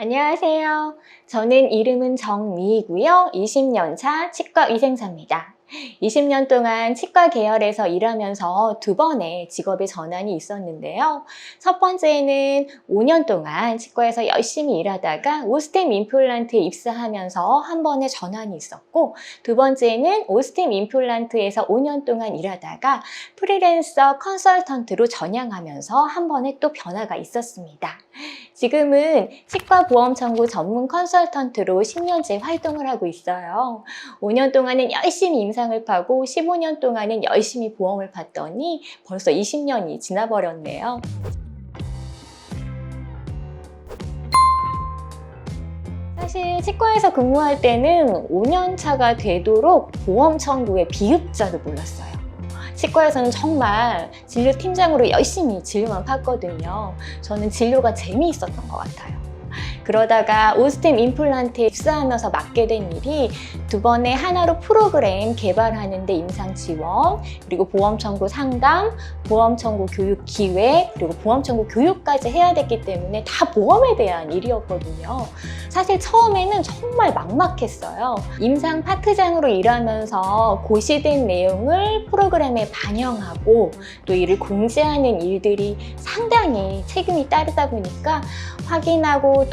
안녕하세요. 저는 이름은 정미이고요. 20년 차 치과위생사입니다. 20년 동안 치과 계열에서 일하면서 두 번의 직업의 전환이 있었는데요. 첫 번째는 5년 동안 치과에서 열심히 일하다가 오스템 임플란트에 입사하면서 한 번의 전환이 있었고, 두 번째는 오스템 임플란트에서 5년 동안 일하다가 프리랜서 컨설턴트로 전향하면서 한 번의 또 변화가 있었습니다. 지금은 치과보험청구 전문 컨설턴트로 10년째 활동을 하고 있어요. 5년 동안은 열심히 임상을 파고 15년 동안은 열심히 보험을 봤더니 벌써 20년이 지나버렸네요. 사실 치과에서 근무할 때는 5년 차가 되도록 보험 청구의 비읍자도 몰랐어요. 치과에서는 정말 진료팀장으로 열심히 진료만 팠거든요. 저는 진료가 재미있었던 것 같아요. 그러다가 오스템 임플란트에 입사하면서 맡게 된 일이 두 번의 하나로 프로그램 개발하는 데 임상 지원, 그리고 보험 청구 상담, 보험 청구 교육 기획, 그리고 보험 청구 교육까지 해야 됐기 때문에 다 보험에 대한 일이었거든요. 사실 처음에는 정말 막막했어요. 임상 파트장으로 일하면서 고시된 내용을 프로그램에 반영하고 또 이를 공지하는 일들이 상당히 책임이 따르다 보니까 확인하고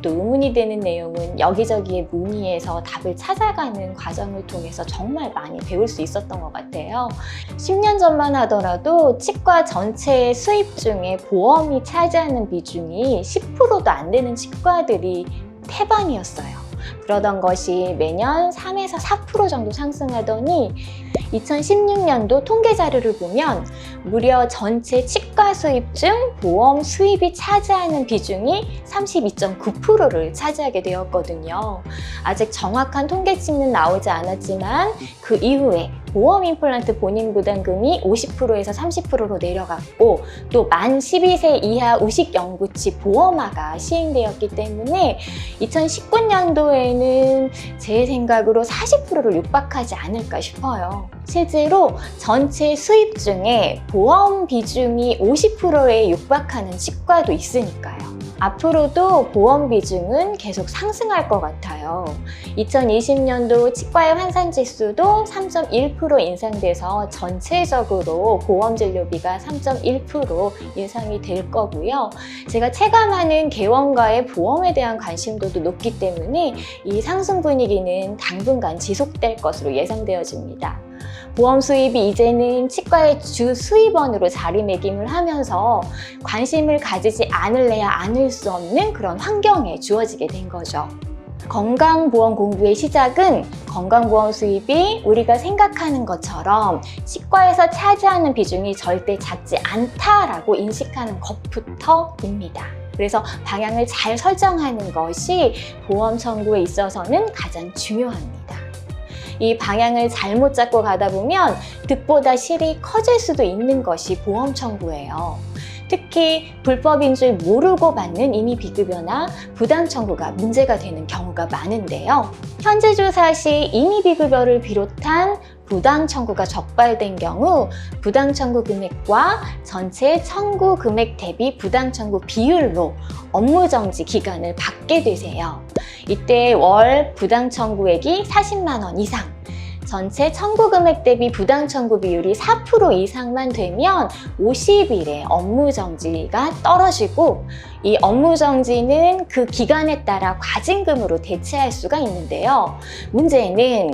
또 의문이 되는 내용은 여기저기에 문의해서 답을 찾아가는 과정을 통해서 정말 많이 배울 수 있었던 것 같아요. 10년 전만 하더라도 치과 전체의 수입 중에 보험이 차지하는 비중이 10%도 안 되는 치과들이 태반이었어요. 그러던 것이 매년 3에서 4% 정도 상승하더니 2016년도 통계 자료를 보면 무려 전체 치과 수입 중 보험 수입이 차지하는 비중이 32.9%를 차지하게 되었거든요. 아직 정확한 통계치는 나오지 않았지만 그 이후에 보험 임플란트 본인 부담금이 50%에서 30%로 내려갔고 또 만 12세 이하 우식연구치 보험화가 시행되었기 때문에 2019년도에는 제 생각으로 40%를 육박하지 않을까 싶어요. 실제로 전체 수입 중에 보험 비중이 50%에 육박하는 치과도 있으니까요. 앞으로도 보험 비중은 계속 상승할 것 같아요. 2020년도 치과의 환산지수도 3.1% 인상돼서 전체적으로 보험 진료비가 3.1% 인상이 될 거고요. 제가 체감하는 개원가의 보험에 대한 관심도도 높기 때문에 이 상승 분위기는 당분간 지속될 것으로 예상되어집니다. 보험 수입이 이제는 치과의 주 수입원으로 자리매김을 하면서 관심을 가지지 않을래야 않을 수 없는 그런 환경에 주어지게 된 거죠. 건강보험 공부의 시작은 건강보험 수입이 우리가 생각하는 것처럼 치과에서 차지하는 비중이 절대 작지 않다라고 인식하는 것부터입니다. 그래서 방향을 잘 설정하는 것이 보험 청구에 있어서는 가장 중요합니다. 이 방향을 잘못 잡고 가다 보면 득보다 실이 커질 수도 있는 것이 보험 청구예요. 특히 불법인 줄 모르고 받는 임의비급여나 부당 청구가 문제가 되는 경우가 많은데요. 현재 조사 시 임의비급여를 비롯한 부당 청구가 적발된 경우 부당 청구 금액과 전체 청구 금액 대비 부당 청구 비율로 업무 정지 기간을 받게 되세요. 이때 월 부당 청구액이 40만 원 이상, 전체 청구 금액 대비 부당 청구 비율이 4% 이상만 되면 50일의 업무 정지가 떨어지고 이 업무 정지는 그 기간에 따라 과징금으로 대체할 수가 있는데요. 문제는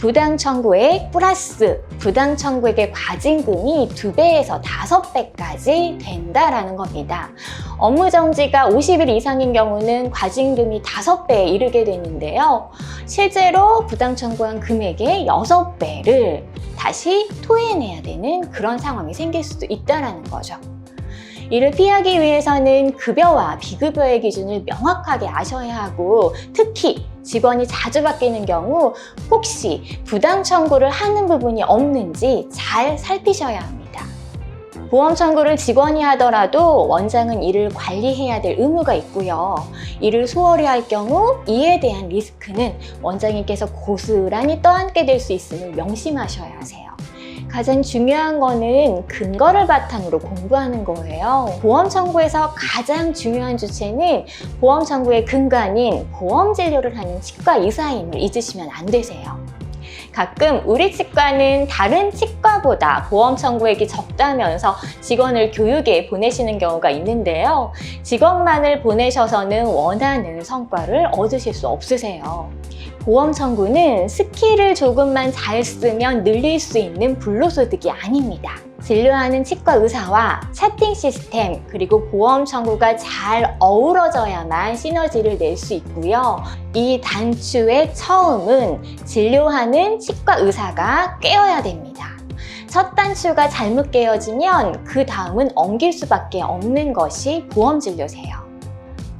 부당 청구액 플러스 부당 청구액의 과징금이 2배에서 5배까지 된다라는 겁니다. 업무 정지가 50일 이상인 경우는 과징금이 5배에 이르게 되는데요. 실제로 부당 청구한 금액의 6배를 다시 토해내야 되는 그런 상황이 생길 수도 있다는 거죠. 이를 피하기 위해서는 급여와 비급여의 기준을 명확하게 아셔야 하고, 특히 직원이 자주 바뀌는 경우 혹시 부당 청구를 하는 부분이 없는지 잘 살피셔야 합니다. 보험 청구를 직원이 하더라도 원장은 이를 관리해야 될 의무가 있고요. 이를 소홀히 할 경우 이에 대한 리스크는 원장님께서 고스란히 떠안게 될 수 있음을 명심하셔야 하세요. 가장 중요한 거는 근거를 바탕으로 공부하는 거예요. 보험 청구에서 가장 중요한 주체는 보험 청구의 근간인 보험 진료를 하는 치과 의사임을 잊으시면 안 되세요. 가끔 우리 치과는 다른 치과보다 보험 청구액이 적다면서 직원을 교육에 보내시는 경우가 있는데요. 직원만을 보내셔서는 원하는 성과를 얻으실 수 없으세요. 보험 청구는 스킬을 조금만 잘 쓰면 늘릴 수 있는 불로소득이 아닙니다. 진료하는 치과 의사와 차팅 시스템 그리고 보험 청구가 잘 어우러져야만 시너지를 낼 수 있고요. 이 단추의 처음은 진료하는 치과 의사가 꿰어야 됩니다. 첫 단추가 잘못 깨어지면 그 다음은 엉길 수밖에 없는 것이 보험 진료세요.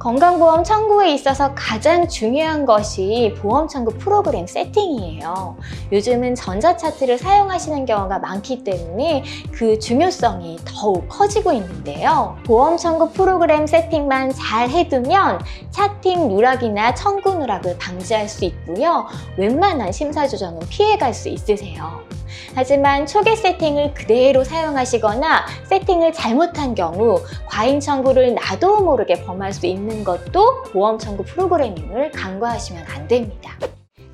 건강보험 청구에 있어서 가장 중요한 것이 보험 청구 프로그램 세팅이에요. 요즘은 전자차트를 사용하시는 경우가 많기 때문에 그 중요성이 더욱 커지고 있는데요. 보험 청구 프로그램 세팅만 잘 해두면 차팅 누락이나 청구 누락을 방지할 수 있고요. 웬만한 심사조정은 피해갈 수 있으세요. 하지만 초기 세팅을 그대로 사용하시거나 세팅을 잘못한 경우 과잉 청구를 나도 모르게 범할 수 있는 것도 보험 청구 프로그래밍을 간과하시면 안 됩니다.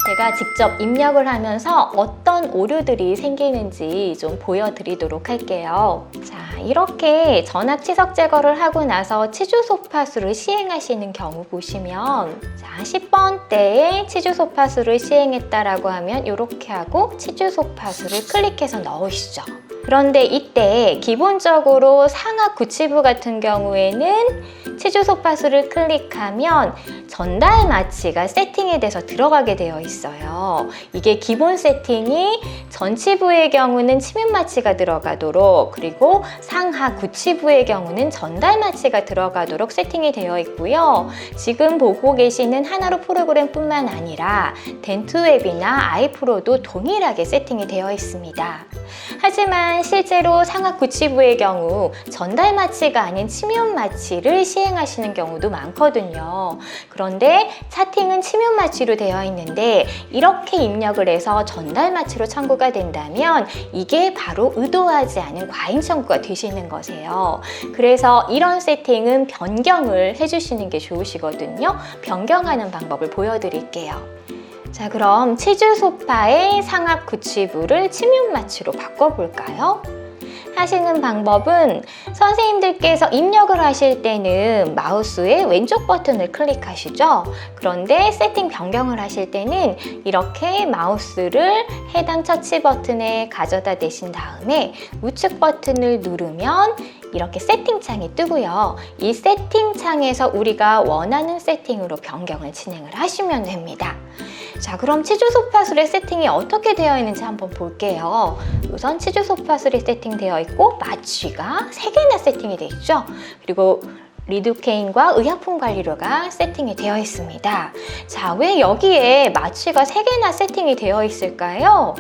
제가 직접 입력을 하면서 어떤 오류들이 생기는지 좀 보여드리도록 할게요. 자, 이렇게 전압 치석 제거를 하고 나서 치주 소파수를 시행하시는 경우 보시면 자, 10번대에 치주 소파수를 시행했다라고 하면 이렇게 하고 치주 소파수를 클릭해서 넣으시죠. 그런데 이때 기본적으로 상악 구치부 같은 경우에는 치주 소파수를 클릭하면 전달 마취가 세팅이 돼서 들어가게 되어 있어요. 이게 기본 세팅이 전치부의 경우는 침입 마취가 들어가도록 그리고 상하 구치부의 경우는 전달 마취가 들어가도록 세팅이 되어 있고요. 지금 보고 계시는 하나로 프로그램뿐만 아니라 덴트웹이나 아이프로도 동일하게 세팅이 되어 있습니다. 하지만 실제로 상악 구치부의 경우 전달 마취가 아닌 침입 마취를 시행하시는 경우도 많거든요. 그런데 차팅은 침입 마취로 되어 있는데 이렇게 입력을 해서 전달 마취로 청구가 된다면 이게 바로 의도하지 않은 과잉 청구가 되시는 거세요. 그래서 이런 세팅은 변경을 해주시는 게 좋으시거든요. 변경하는 방법을 보여드릴게요. 자, 그럼 치주 소파의 상악 구치부를 침입 마취로 바꿔볼까요? 하시는 방법은 선생님들께서 입력을 하실 때는 마우스의 왼쪽 버튼을 클릭하시죠. 그런데 세팅 변경을 하실 때는 이렇게 마우스를 해당 처치 버튼에 가져다 대신 다음에 우측 버튼을 누르면 이렇게 세팅창이 뜨고요. 이 세팅창에서 우리가 원하는 세팅으로 변경을 진행을 하시면 됩니다. 자, 그럼 치주 소파술의 세팅이 어떻게 되어 있는지 한번 볼게요. 우선 치주 소파술이 세팅되어 있고 마취가 3개나 세팅이 되어 있죠. 그리고 리도케인과 의약품 관리료가 세팅이 되어 있습니다. 자, 왜 여기에 마취가 3개나 세팅이 되어 있을까요?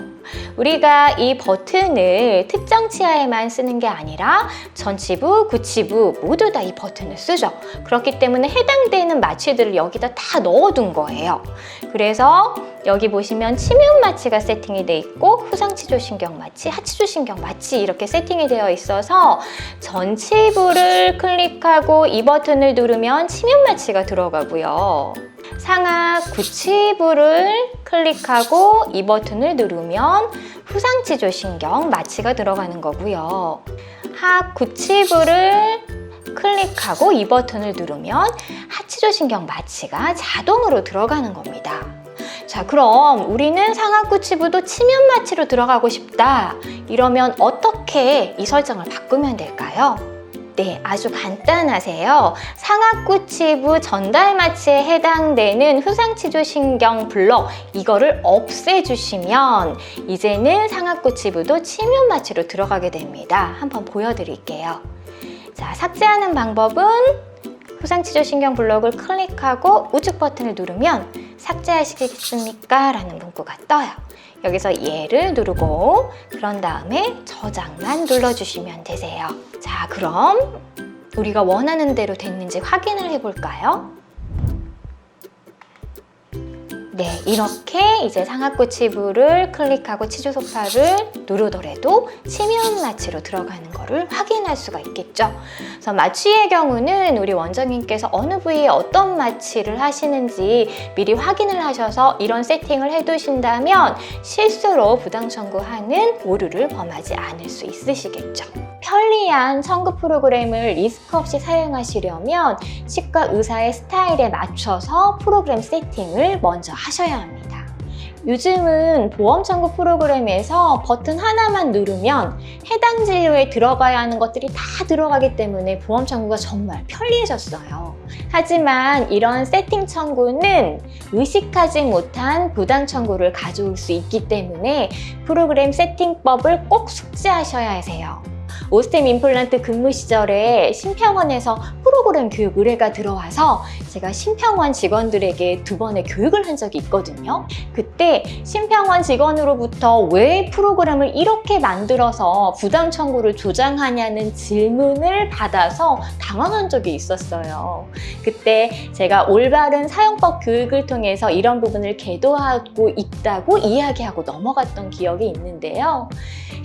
우리가 이 버튼을 특정 치아에만 쓰는 게 아니라 전치부, 구치부 모두 다 이 버튼을 쓰죠. 그렇기 때문에 해당되는 마취들을 여기다 다 넣어둔 거예요. 그래서 여기 보시면 침입 마취가 세팅이 돼 있고 후상치조신경 마취, 하치조신경 마취 이렇게 세팅이 되어 있어서 전치부를 클릭하고 이 버튼을 누르면 침입 마취가 들어가고요. 상악 구치부를 클릭하고 이 버튼을 누르면 후상치조신경 마취가 들어가는 거고요. 하악 구치부를 클릭하고 이 버튼을 누르면 하치조신경 마취가 자동으로 들어가는 겁니다. 자, 그럼 우리는 상악 구치부도 침입 마취로 들어가고 싶다. 이러면 어떻게 이 설정을 바꾸면 될까요? 네, 아주 간단하세요. 상악구치부 전달 마취에 해당되는 후상치조신경 블록 이거를 없애주시면 이제는 상악구치부도 침입 마취로 들어가게 됩니다. 한번 보여드릴게요. 자, 삭제하는 방법은 후상치조신경 블록을 클릭하고 우측 버튼을 누르면 삭제하시겠습니까? 라는 문구가 떠요. 여기서 얘를 누르고 그런 다음에 저장만 눌러주시면 되세요. 자, 그럼 우리가 원하는 대로 됐는지 확인을 해볼까요? 네, 이렇게 이제 상하구치부를 클릭하고 치주 소파를 누르더라도 치면 마취로 들어가는 거를 확인할 수가 있겠죠. 그래서 마취의 경우는 우리 원장님께서 어느 부위에 어떤 마취를 하시는지 미리 확인을 하셔서 이런 세팅을 해두신다면 실수로 부당 청구하는 오류를 범하지 않을 수 있으시겠죠. 편리한 청구 프로그램을 리스크 없이 사용하시려면 치과 의사의 스타일에 맞춰서 프로그램 세팅을 먼저 하셔야 합니다. 요즘은 보험 청구 프로그램에서 버튼 하나만 누르면 해당 진료에 들어가야 하는 것들이 다 들어가기 때문에 보험 청구가 정말 편리해졌어요. 하지만 이런 세팅 청구는 의식하지 못한 부당 청구를 가져올 수 있기 때문에 프로그램 세팅법을 꼭 숙지하셔야 하세요. 오스템 임플란트 근무 시절에 심평원에서 프로그램 교육 의뢰가 들어와서 제가 심평원 직원들에게 2번의 교육을 한 적이 있거든요. 그때 심평원 직원으로부터 왜 프로그램을 이렇게 만들어서 부당 청구를 조장하냐는 질문을 받아서 당황한 적이 있었어요. 그때 제가 올바른 사용법 교육을 통해서 이런 부분을 계도하고 있다고 이야기하고 넘어갔던 기억이 있는데요.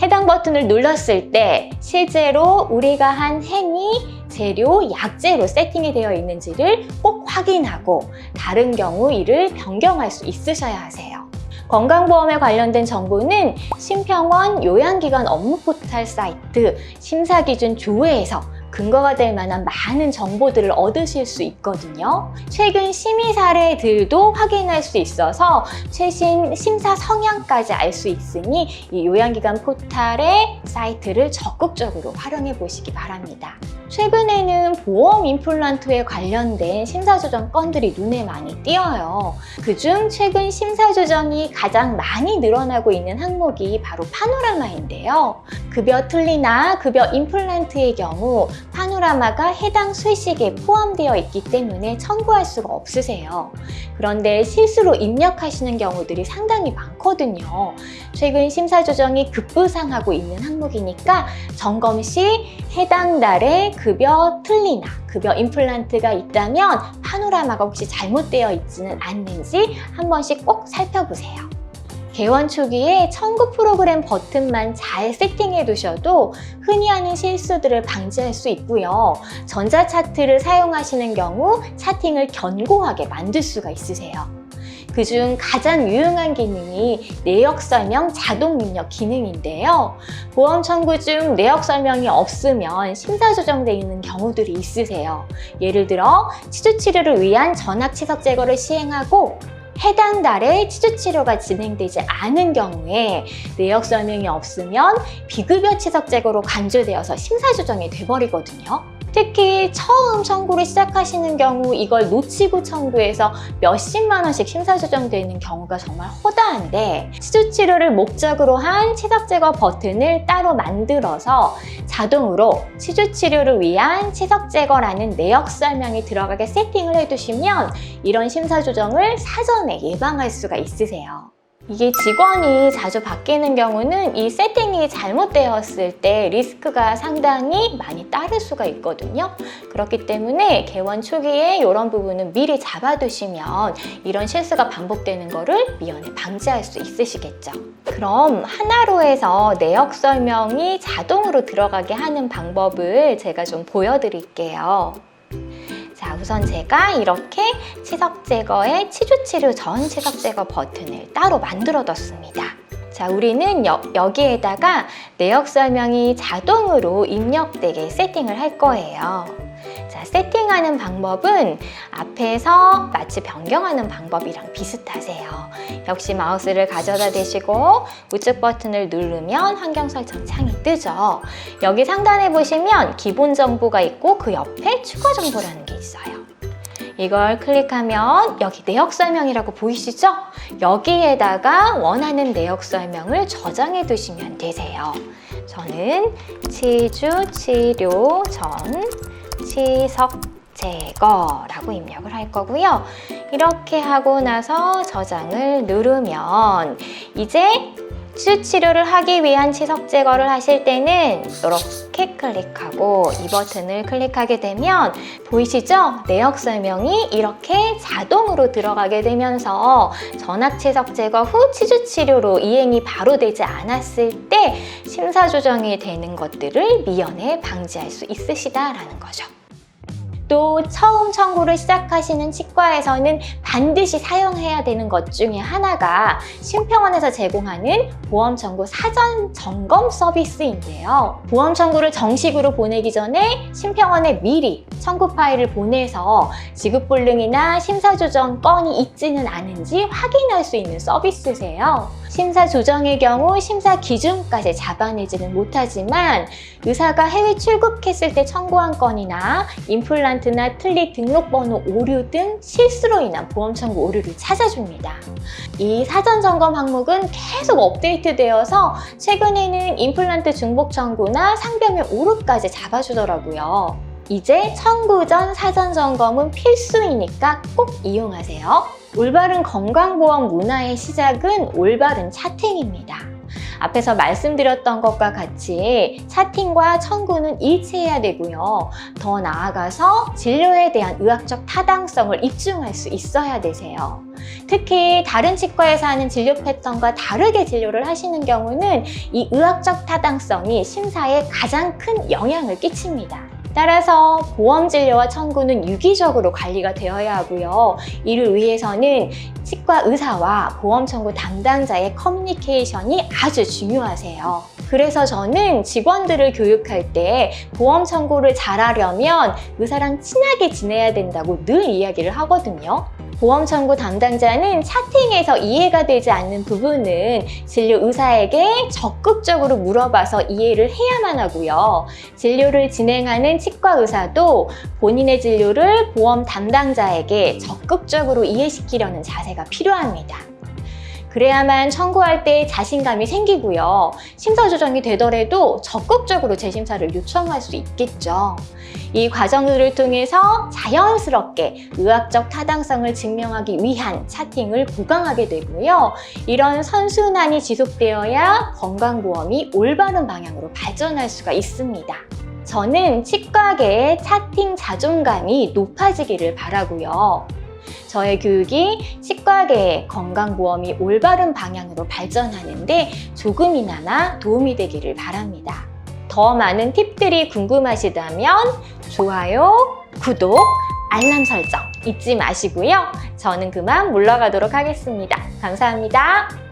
해당 버튼을 눌렀을 때 실제로 우리가 한 행위, 재료, 약재로 세팅이 되어 있는지를 꼭 확인하고 다른 경우 이를 변경할 수 있으셔야 하세요. 건강보험에 관련된 정보는 심평원 요양기관 업무 포털 사이트 심사기준 조회에서 근거가 될 만한 많은 정보들을 얻으실 수 있거든요. 최근 심의 사례들도 확인할 수 있어서 최신 심사 성향까지 알 수 있으니 이 요양기관 포털의 사이트를 적극적으로 활용해 보시기 바랍니다. 최근에는 보험 임플란트에 관련된 심사조정 건들이 눈에 많이 띄어요. 그중 최근 심사조정이 가장 많이 늘어나고 있는 항목이 바로 파노라마인데요. 급여 틀니나 급여 임플란트의 경우 파노라마가 해당 수식에 포함되어 있기 때문에 청구할 수가 없으세요. 그런데 실수로 입력하시는 경우들이 상당히 많거든요. 최근 심사조정이 급부상하고 있는 항목이니까 점검 시 해당 달에 급여 틀니나 급여 임플란트가 있다면 파노라마가 혹시 잘못되어 있지는 않는지 한 번씩 꼭 살펴보세요. 개원 초기에 청구 프로그램 버튼만 잘 세팅해 두셔도 흔히 하는 실수들을 방지할 수 있고요. 전자차트를 사용하시는 경우 차팅을 견고하게 만들 수가 있으세요. 그중 가장 유용한 기능이 내역 설명 자동 입력 기능인데요. 보험 청구 중 내역 설명이 없으면 심사 조정되어 있는 경우들이 있으세요. 예를 들어 치주 치료를 위한 전악 치석 제거를 시행하고 해당 달에 치주 치료가 진행되지 않은 경우에 내역 설명이 없으면 비급여 치석 제거로 간주되어서 심사 조정이 돼버리거든요. 특히 처음 청구를 시작하시는 경우 이걸 놓치고 청구해서 몇십만 원씩 심사 조정되는 경우가 정말 허다한데 치주 치료를 목적으로 한 치석 제거 버튼을 따로 만들어서 자동으로 치주 치료를 위한 치석 제거라는 내역 설명이 들어가게 세팅을 해두시면 이런 심사 조정을 사전에 예방할 수가 있으세요. 이게 직원이 자주 바뀌는 경우는 이 세팅이 잘못되었을 때 리스크가 상당히 많이 따를 수가 있거든요. 그렇기 때문에 개원 초기에 이런 부분은 미리 잡아두시면 이런 실수가 반복되는 거를 미연에 방지할 수 있으시겠죠. 그럼 하나로에서 내역 설명이 자동으로 들어가게 하는 방법을 제가 좀 보여드릴게요. 자, 우선 제가 이렇게 치석 제거의 치주 치료 전 치석 제거 버튼을 따로 만들어 뒀습니다. 자, 우리는 여기에다가 내역 설명이 자동으로 입력되게 세팅을 할 거예요. 자, 세팅하는 방법은 앞에서 마치 변경하는 방법이랑 비슷하세요. 역시 마우스를 가져다 대시고 우측 버튼을 누르면 환경 설정 창이 뜨죠. 여기 상단에 보시면 기본 정보가 있고 그 옆에 추가 정보라는 게 있어요. 이걸 클릭하면 여기 내역 설명이라고 보이시죠? 여기에다가 원하는 내역 설명을 저장해 두시면 되세요. 저는 치주 치료 전 치석 제거라고 입력을 할 거고요. 이렇게 하고 나서 저장을 누르면 이제 치주 치료를 하기 위한 치석 제거를 하실 때는 이렇게 클릭하고 이 버튼을 클릭하게 되면 보이시죠? 내역 설명이 이렇게 자동으로 들어가게 되면서 전악 치석 제거 후 치주 치료로 이행이 바로 되지 않았을 때 심사 조정이 되는 것들을 미연에 방지할 수 있으시다라는 거죠. 또 처음 청구를 시작하시는 치과에서는 반드시 사용해야 되는 것 중에 하나가 심평원에서 제공하는 보험 청구 사전 점검 서비스인데요. 보험 청구를 정식으로 보내기 전에 심평원에 미리 청구 파일을 보내서 지급불능이나 심사조정 건이 있지는 않은지 확인할 수 있는 서비스세요. 심사 조정의 경우 심사 기준까지 잡아내지는 못하지만 의사가 해외 출국했을 때 청구한 건이나 임플란트나 틀니 등록번호 오류 등 실수로 인한 보험 청구 오류를 찾아줍니다. 이 사전 점검 항목은 계속 업데이트되어서 최근에는 임플란트 중복 청구나 상변면 오류까지 잡아주더라고요. 이제 청구 전 사전 점검은 필수이니까 꼭 이용하세요. 올바른 건강보험 문화의 시작은 올바른 차팅입니다. 앞에서 말씀드렸던 것과 같이 차팅과 청구는 일치해야 되고요. 더 나아가서 진료에 대한 의학적 타당성을 입증할 수 있어야 되세요. 특히 다른 치과에서 하는 진료 패턴과 다르게 진료를 하시는 경우는 이 의학적 타당성이 심사에 가장 큰 영향을 끼칩니다. 따라서 보험 진료와 청구는 유기적으로 관리가 되어야 하고요. 이를 위해서는 치과 의사와 보험 청구 담당자의 커뮤니케이션이 아주 중요하세요. 그래서 저는 직원들을 교육할 때 보험 청구를 잘하려면 의사랑 친하게 지내야 된다고 늘 이야기를 하거든요. 보험 청구 담당자는 차팅에서 이해가 되지 않는 부분은 진료 의사에게 적극적으로 물어봐서 이해를 해야만 하고요. 진료를 진행하는 치과 의사도 본인의 진료를 보험 담당자에게 적극적으로 이해시키려는 자세가 필요합니다. 그래야만 청구할 때 자신감이 생기고요. 심사 조정이 되더라도 적극적으로 재심사를 요청할 수 있겠죠. 이 과정들을 통해서 자연스럽게 의학적 타당성을 증명하기 위한 차팅을 보강하게 되고요. 이런 선순환이 지속되어야 건강보험이 올바른 방향으로 발전할 수가 있습니다. 저는 치과계의 차팅 자존감이 높아지기를 바라고요. 저의 교육이 치과계의 건강보험이 올바른 방향으로 발전하는데 조금이나마 도움이 되기를 바랍니다. 더 많은 팁들이 궁금하시다면 좋아요, 구독, 알람 설정 잊지 마시고요. 저는 그만 물러가도록 하겠습니다. 감사합니다.